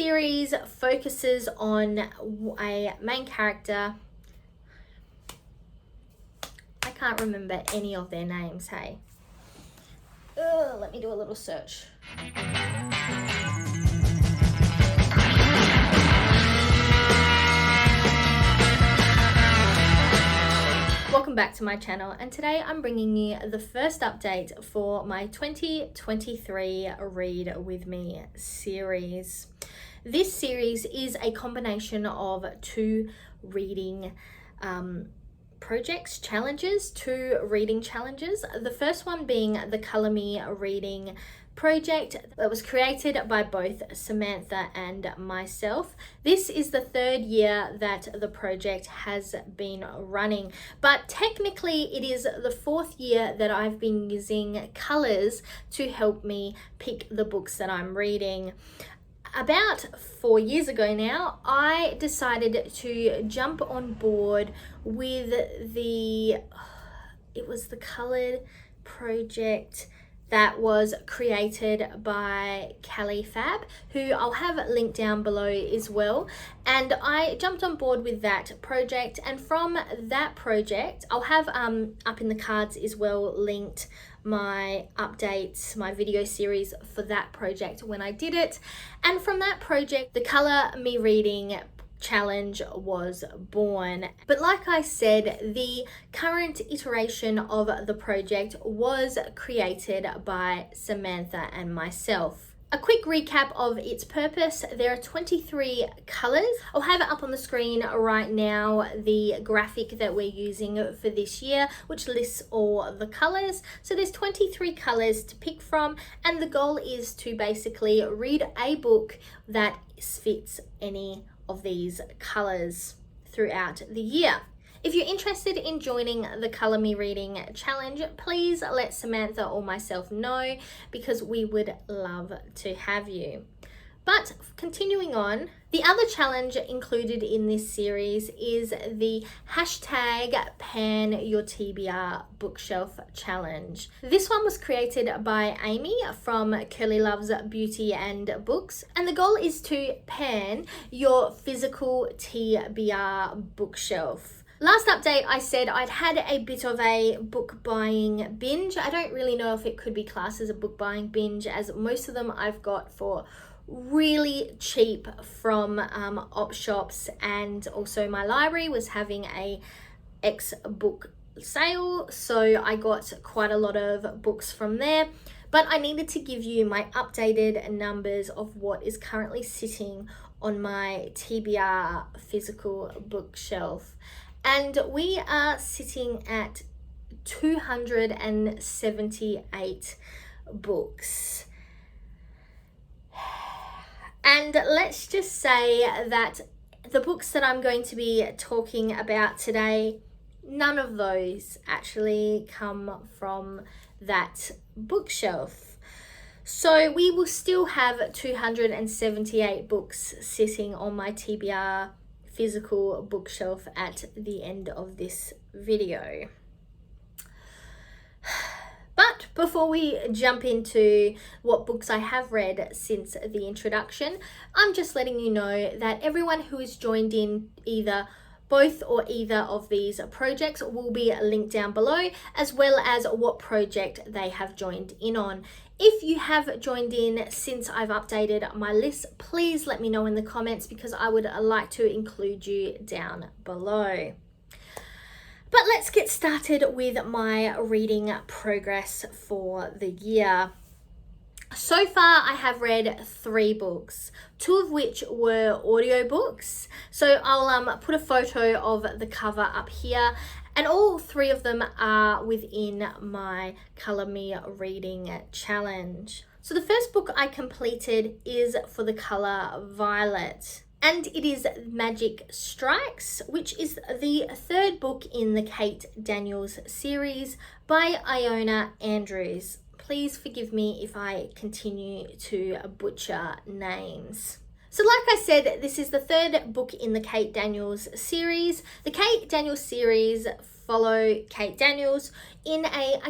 series focuses on a main character. I can't remember any of their names, hey. Let me do a little search. Welcome back to my channel, and today I'm bringing you the first update for my 2023 Read With Me series. This series is a combination of two reading two reading challenges. The first one being the Color Me reading project that was created by both Samantha and myself. This is the third year that the project has been running, but technically it is the fourth year that I've been using colors to help me pick the books that I'm reading. About 4 years ago now, I decided to jump on board with it was the colored project that was created by Callie Fab, who I'll have linked down below as well. And I jumped on board with that project, and from that project, I'll have up in the cards as well linked my updates, my video series for that project when I did it. And from that project, the Color Me Reading challenge was born. But like I said, the current iteration of the project was created by Samantha and myself. A quick recap of its purpose: there are 23 colors. I'll have it up on the screen right now, the graphic that we're using for this year, which lists all the colors. So there's 23 colors to pick from, and the goal is to basically read a book that fits any of these colors throughout the year. If you're interested in joining the Color Me Reading challenge, please let Samantha or myself know, because we would love to have you. But continuing on, the other challenge included in this series is the hashtag Pan Your TBR Bookshelf challenge. This one was created by Amy from Curly Loves Beauty and Books, and the goal is to pan your physical TBR bookshelf. Last update, I said I'd had a bit of a book buying binge. I don't really know if it could be classed as a book buying binge, as most of them I've got for really cheap from op shops, and also my library was having a book sale, so I got quite a lot of books from there. But I needed to give you my updated numbers of what is currently sitting on my TBR physical bookshelf. And we are sitting at 278 books. And let's just say that the books that I'm going to be talking about today, none of those actually come from that bookshelf. So we will still have 278 books sitting on my TBR physical bookshelf at the end of this video. But before we jump into what books I have read since the introduction, I'm just letting you know that everyone who has joined in both or either of these projects will be linked down below, as well as what project they have joined in on. If you have joined in since I've updated my list, please let me know in the comments, because I would like to include you down below. But let's get started with my reading progress for the year. So far, I have read 3 books, 2 of which were audiobooks. So I'll put a photo of the cover up here, and all 3 of them are within my Color Me Reading challenge. So the first book I completed is for the color violet, and it is Magic Strikes, which is the 3rd book in the Kate Daniels series by Iona Andrews. Please forgive me if I continue to butcher names. So like I said, this is the 3rd book in the Kate Daniels series. The Kate Daniels series follow Kate Daniels in a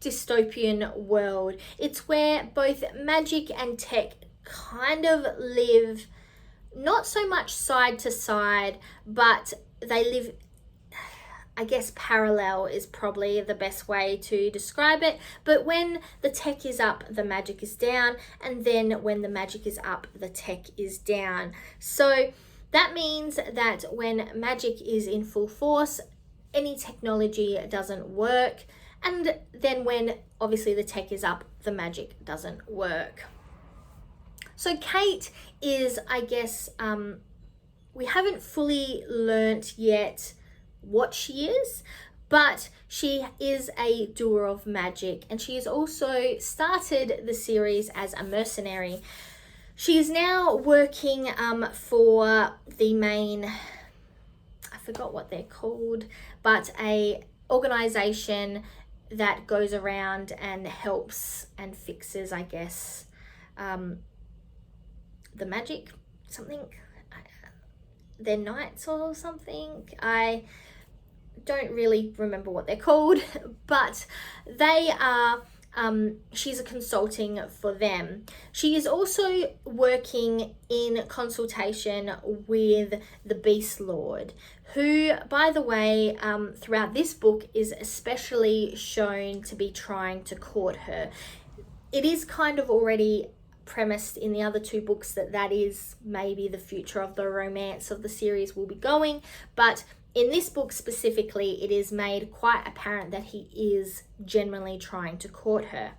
dystopian world. It's where both magic and tech kind of live not so much side to side, but they live, I guess parallel is probably the best way to describe it. But when the tech is up, the magic is down. And then when the magic is up, the tech is down. So that means that when magic is in full force, any technology doesn't work. And then when obviously the tech is up, the magic doesn't work. So Kate is, I guess, we haven't fully learnt yet what she is, but she is a doer of magic, and she has also started the series as a mercenary. She is now working for the main, I forgot what they're called, but a organization that goes around and helps and fixes, I guess, the magic, something, they're knights or something. I don't really remember what they're called, but they are, she's a consulting for them. She is also working in consultation with the Beast Lord, who, by the way, throughout this book is especially shown to be trying to court her. It is kind of already premised in the other two books that is maybe the future of the romance of the series will be going, but in this book specifically, it is made quite apparent that he is genuinely trying to court her.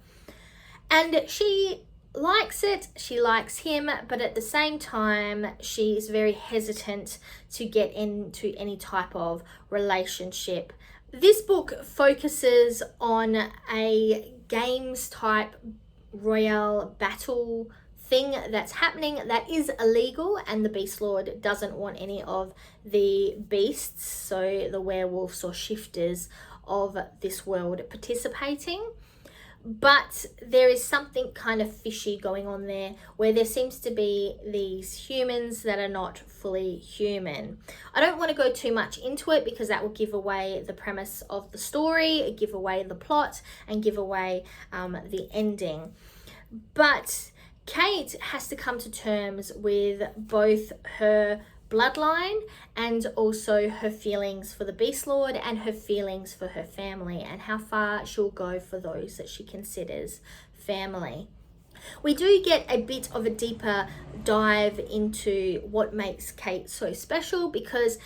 And she likes it, she likes him, but at the same time, she is very hesitant to get into any type of relationship. This book focuses on a games type royale battle thing that's happening that is illegal, and the Beast Lord doesn't want any of the beasts, so the werewolves or shifters of this world, participating. But there is something kind of fishy going on there, where there seems to be these humans that are not fully human. I don't want to go too much into it because that will give away the premise of the story, give away the plot, and give away the ending. But Kate has to come to terms with both her bloodline and also her feelings for the Beast Lord and her feelings for her family, and how far she'll go for those that she considers family. We do get a bit of a deeper dive into what makes Kate so special, because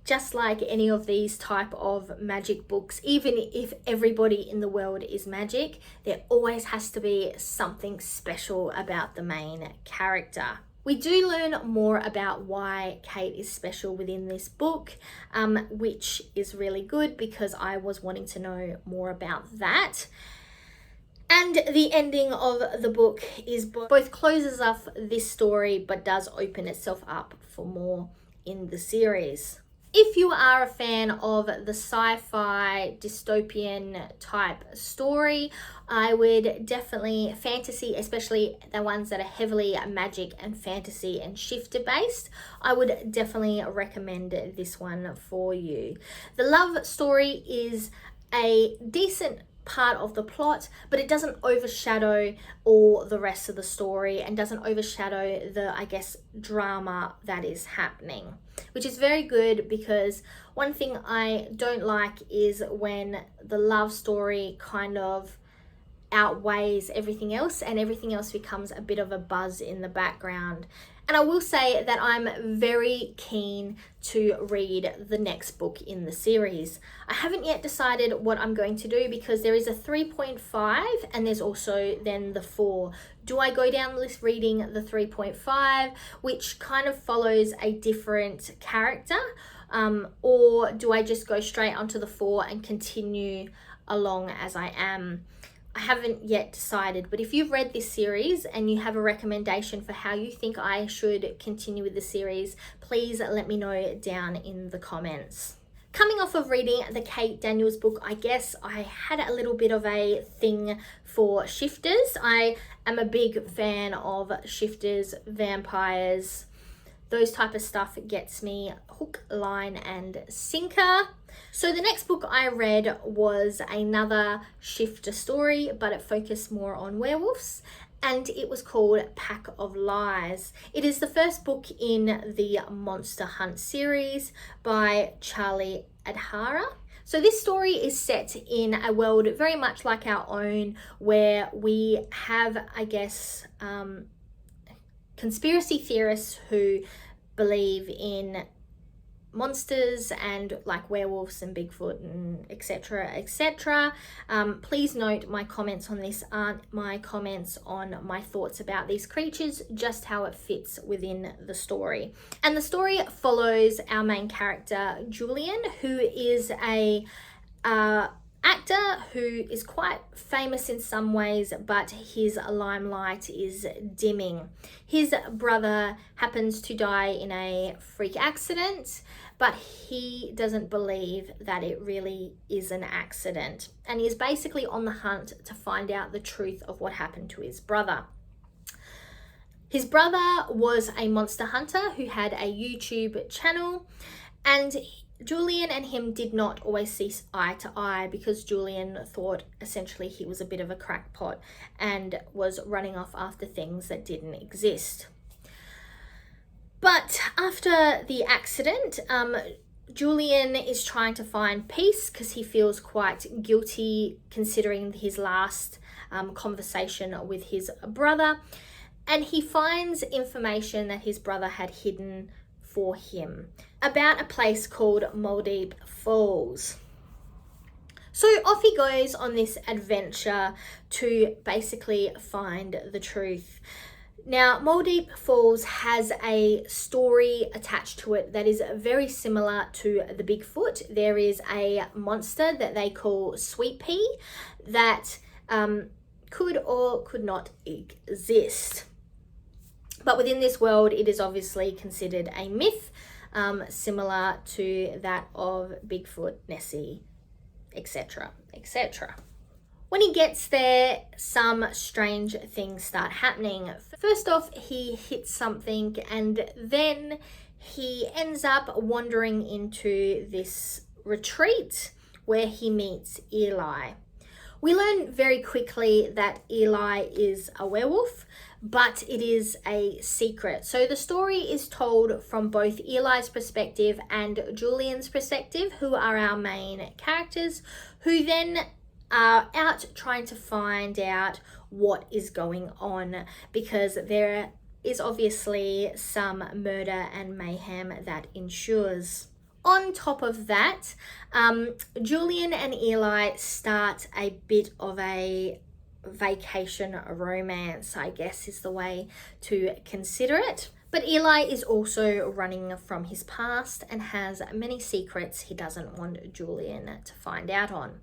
just like any of these type of magic books, even if everybody in the world is magic, there always has to be something special about the main character. We do learn more about why Kate is special within this book, which is really good because I was wanting to know more about that. And the ending of the book is both closes off this story but does open itself up for more in the series. If you are a fan of the sci-fi dystopian type story, I would definitely, fantasy, especially the ones that are heavily magic and fantasy and shifter based, I would definitely recommend this one for you. The love story is a decent part of the plot, but it doesn't overshadow all the rest of the story and doesn't overshadow the, I guess, drama that is happening, which is very good, because one thing I don't like is when the love story kind of outweighs everything else and everything else becomes a bit of a buzz in the background. And I will say that I'm very keen to read the next book in the series. I haven't yet decided what I'm going to do, because there is a 3.5 and there's also then the 4. Do I go down the list reading the 3.5, which kind of follows a different character, or do I just go straight onto the 4 and continue along as I am? I haven't yet decided, but if you've read this series and you have a recommendation for how you think I should continue with the series, please let me know down in the comments. Coming off of reading the Kate Daniels book, I guess I had a little bit of a thing for shifters. I am a big fan of shifters, vampires, those type of stuff gets me hook, line, and sinker. So the next book I read was another shifter story, but it focused more on werewolves. and it was called Pack of Lies. It is the first book in the Monster Hunt series by Charlie Adhara. So this story is set in a world very much like our own, where we have, I guess, conspiracy theorists who believe in monsters and like werewolves and Bigfoot and etc, etc. Please note my comments on this aren't my comments on my thoughts about these creatures, just how it fits within the story. And the story follows our main character Julian, who is a actor who is quite famous in some ways, but his limelight is dimming. His brother happens to die in a freak accident, but he doesn't believe that it really is an accident, and he is basically on the hunt to find out the truth of what happened to his brother. His brother was a monster hunter who had a YouTube channel, and Julian and him did not always see eye to eye, because Julian thought essentially he was a bit of a crackpot and was running off after things that didn't exist. But after the accident, Julian is trying to find peace because he feels quite guilty considering his last conversation with his brother, and he finds information that his brother had hidden for him about a place called Maldeep Falls. So off he goes on this adventure to basically find the truth. Now, Maldeep Falls has a story attached to it that is very similar to the Bigfoot. There is a monster that they call Sweet Pea that could or could not exist. But within this world, it is obviously considered a myth, similar to that of Bigfoot, Nessie, etc, etc. When he gets there, some strange things start happening. First off, he hits something, and then he ends up wandering into this retreat where he meets Eli. We learn very quickly that Eli is a werewolf, but it is a secret. So the story is told from both Eli's perspective and Julian's perspective, who are our main characters, who then are out trying to find out what is going on, because there is obviously some murder and mayhem that ensues. On top of that, Julian and Eli start a bit of a vacation romance, I guess is the way to consider it. But Eli is also running from his past and has many secrets he doesn't want Julian to find out on.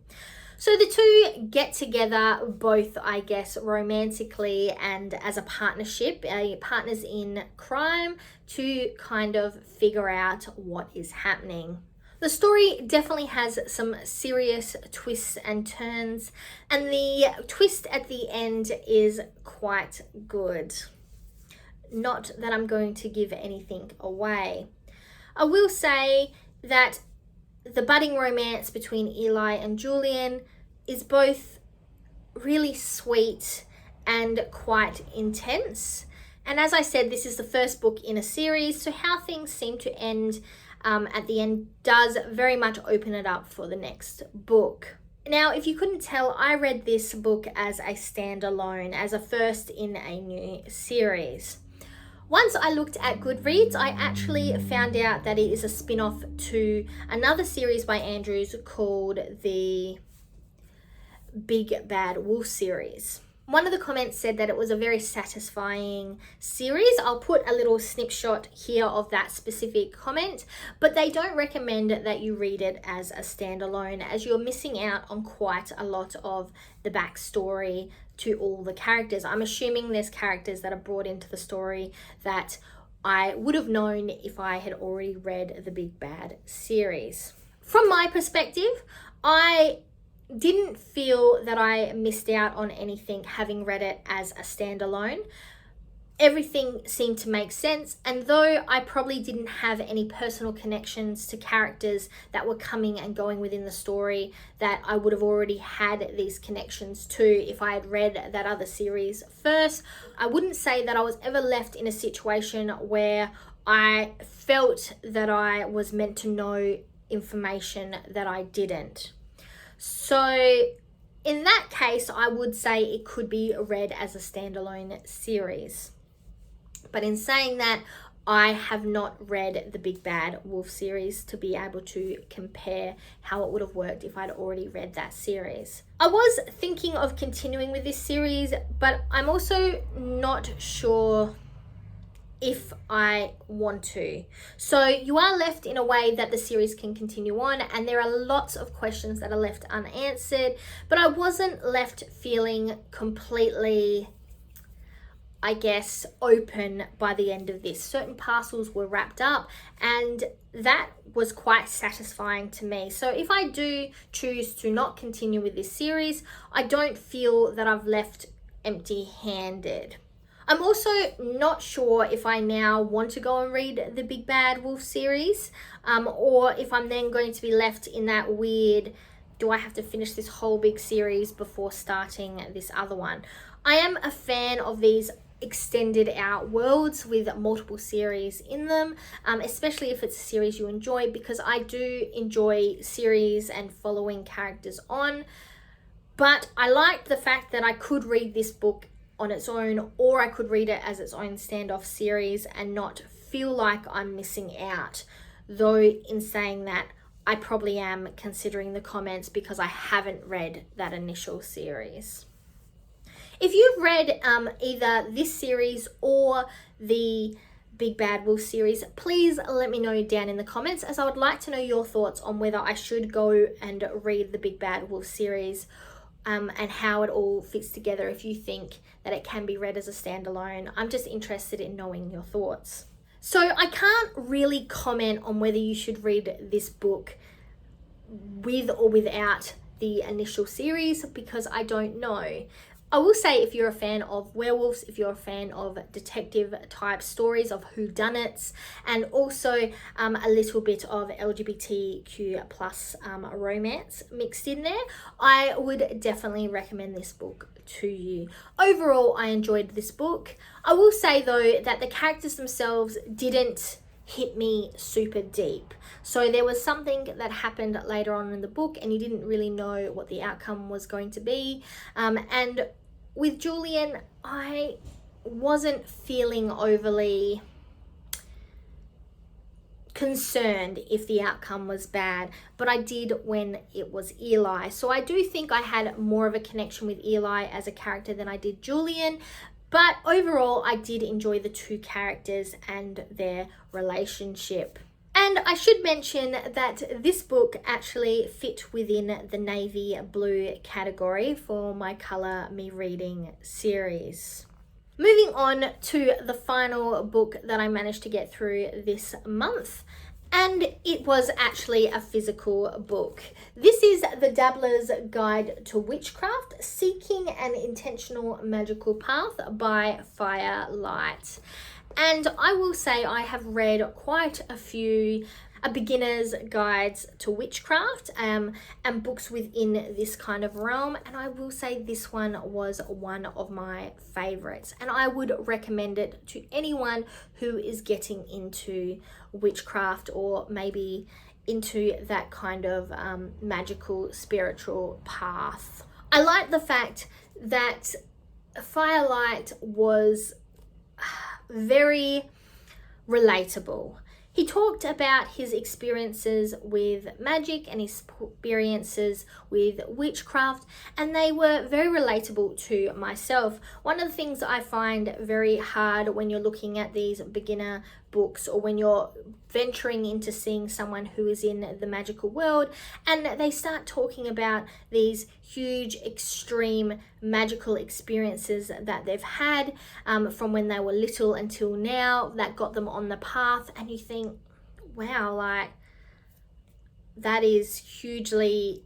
So the two get together, both, I guess, romantically and as a partnership, partners in crime, to kind of figure out what is happening. The story definitely has some serious twists and turns, and the twist at the end is quite good. Not that I'm going to give anything away. I will say that the budding romance between Eli and Julian is both really sweet and quite intense. And as I said, this is the first book in a series, so how things seem to end at the end does very much open it up for the next book. Now, if you couldn't tell, I read this book as a standalone, as a first in a new series. Once I looked at Goodreads, I actually found out that it is a spin-off to another series by Andrews called the Big Bad Wolf series. One of the comments said that it was a very satisfying series. I'll put a little snapshot here of that specific comment, but they don't recommend that you read it as a standalone, as you're missing out on quite a lot of the backstory to all the characters. I'm assuming there's characters that are brought into the story that I would have known if I had already read the Big Bad series. From my perspective, I didn't feel that I missed out on anything having read it as a standalone. everything seemed to make sense, and though I probably didn't have any personal connections to characters that were coming and going within the story that I would have already had these connections to if I had read that other series first, I wouldn't say that I was ever left in a situation where I felt that I was meant to know information that I didn't. So in that case, I would say it could be read as a standalone series. But in saying that, I have not read the Big Bad Wolf series to be able to compare how it would have worked if I'd already read that series. I was thinking of continuing with this series, but I'm also not sure if I want to. So you are left in a way that the series can continue on, and there are lots of questions that are left unanswered, but I wasn't left feeling completely, I guess, open by the end of this. Certain parcels were wrapped up, and that was quite satisfying to me. So if I do choose to not continue with this series, I don't feel that I've left empty-handed. I'm also not sure if I now want to go and read the Big Bad Wolf series, or if I'm then going to be left in that weird, do I have to finish this whole big series before starting this other one? I am a fan of these extended out worlds with multiple series in them, especially if it's a series you enjoy, because I do enjoy series and following characters on. But I liked the fact that I could read this book on its own, or I could read it as its own standoff series and not feel like I'm missing out. Though in saying that, I probably am, considering the comments, because I haven't read that initial series. If you've read either this series or the Big Bad Wolf series, please let me know down in the comments, as I would like to know your thoughts on whether I should go and read the Big Bad Wolf series, and how it all fits together, if you think that it can be read as a standalone. I'm just interested in knowing your thoughts. So I can't really comment on whether you should read this book with or without the initial series, because I don't know. I will say, if you're a fan of werewolves, if you're a fan of detective type stories of whodunits, and also a little bit of LGBTQ plus romance mixed in there, I would definitely recommend this book to you. Overall, I enjoyed this book. I will say though that the characters themselves didn't hit me super deep. So there was something that happened later on in the book and you didn't really know what the outcome was going to be. And with Julian, I wasn't feeling overly concerned if the outcome was bad, but I did when it was Eli. So I do think I had more of a connection with Eli as a character than I did Julian. But overall, I did enjoy the two characters and their relationship. And I should mention that this book actually fit within the navy blue category for my Colour Me Reading series. Moving on to the final book that I managed to get through this month. And it was actually a physical book. This is The Dabbler's Guide to Witchcraft, Seeking an Intentional Magical Path by Firelight. And I will say I have read quite a few beginner's guides to witchcraft and books within this kind of realm, and I will say this one was one of my favorites, and I would recommend it to anyone who is getting into witchcraft or maybe into that kind of magical spiritual path. I like the fact that Firelight was very relatable. He talked about his experiences with magic and his experiences with witchcraft, and they were very relatable to myself. One of the things I find very hard when you're looking at these beginner books, or when you're venturing into seeing someone who is in the magical world and they start talking about these huge extreme magical experiences that they've had from when they were little until now, that got them on the path, and you think, wow, like that is hugely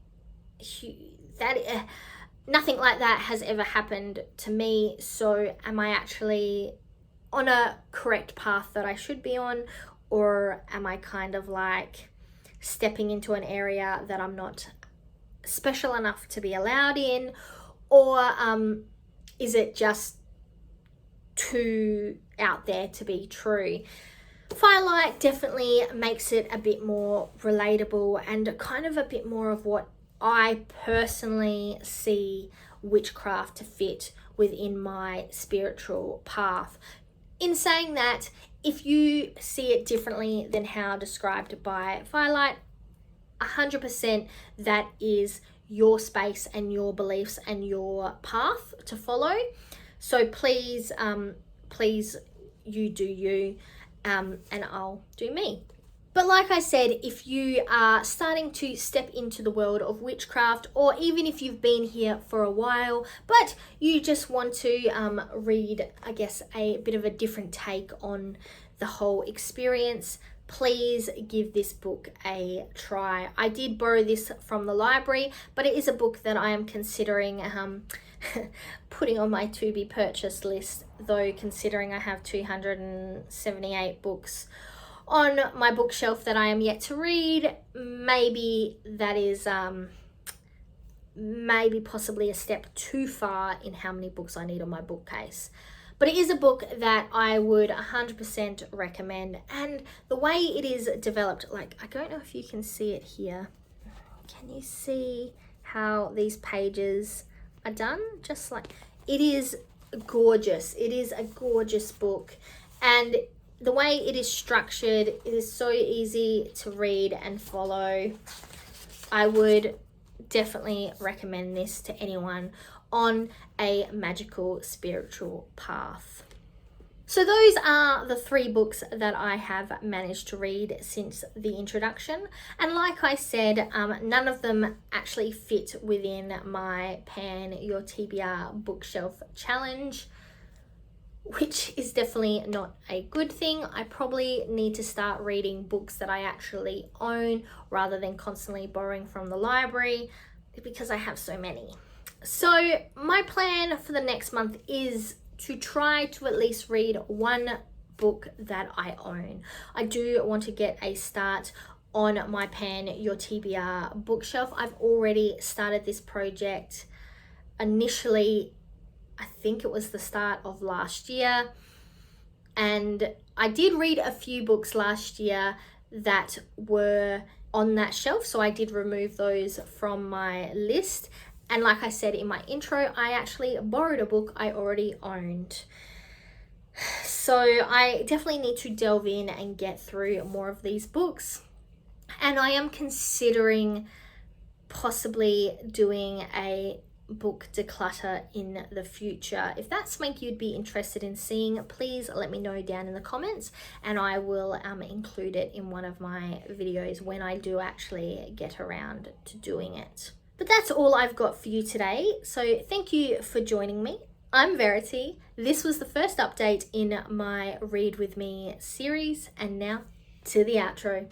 nothing like that has ever happened to me. So am I actually on a correct path that I should be on, or am I kind of like stepping into an area that I'm not special enough to be allowed in, or is it just too out there to be true? Firelight definitely makes it a bit more relatable and kind of a bit more of what I personally see witchcraft to fit within my spiritual path. In saying that, if you see it differently than how described by Firelight, 100% that is your space and your beliefs and your path to follow. So please, please, you do you, and I'll do me. But like I said, if you are starting to step into the world of witchcraft, or even if you've been here for a while, but you just want to read, I guess, a bit of a different take on the whole experience, please give this book a try. I did borrow this from the library, but it is a book that I am considering putting on my to be purchased list, though considering I have 278 books on my bookshelf that I am yet to read, maybe that is maybe possibly a step too far in how many books I need on my bookcase. But it is a book that I would 100% recommend, and the way it is developed, like, I don't know if you can see it here. Can you see how these pages are done? Just like, it is gorgeous. It is a gorgeous book, and the way it is structured, it is so easy to read and follow. I would definitely recommend this to anyone on a magical spiritual path. So those are the 3 books that I have managed to read since the introduction. And like I said, none of them actually fit within my Pan Your TBR Bookshelf challenge, which is definitely not a good thing. I probably need to start reading books that I actually own rather than constantly borrowing from the library, because I have so many. So my plan for the next month is to try to at least read 1 book that I own. I do want to get a start on my Pan Your TBR Bookshelf. I've already started this project initially, I think it was the start of last year, and I did read a few books last year that were on that shelf, so I did remove those from my list. And like I said in my intro, I actually borrowed a book I already owned. So I definitely need to delve in and get through more of these books. And I am considering possibly doing a book declutter in the future. If that's something you'd be interested in seeing, please let me know down in the comments, and I will include it in one of my videos when I do actually get around to doing it. But that's all I've got for you today. So thank you for joining me. I'm Verity. This was the first update in my Read With Me series, and now to the outro.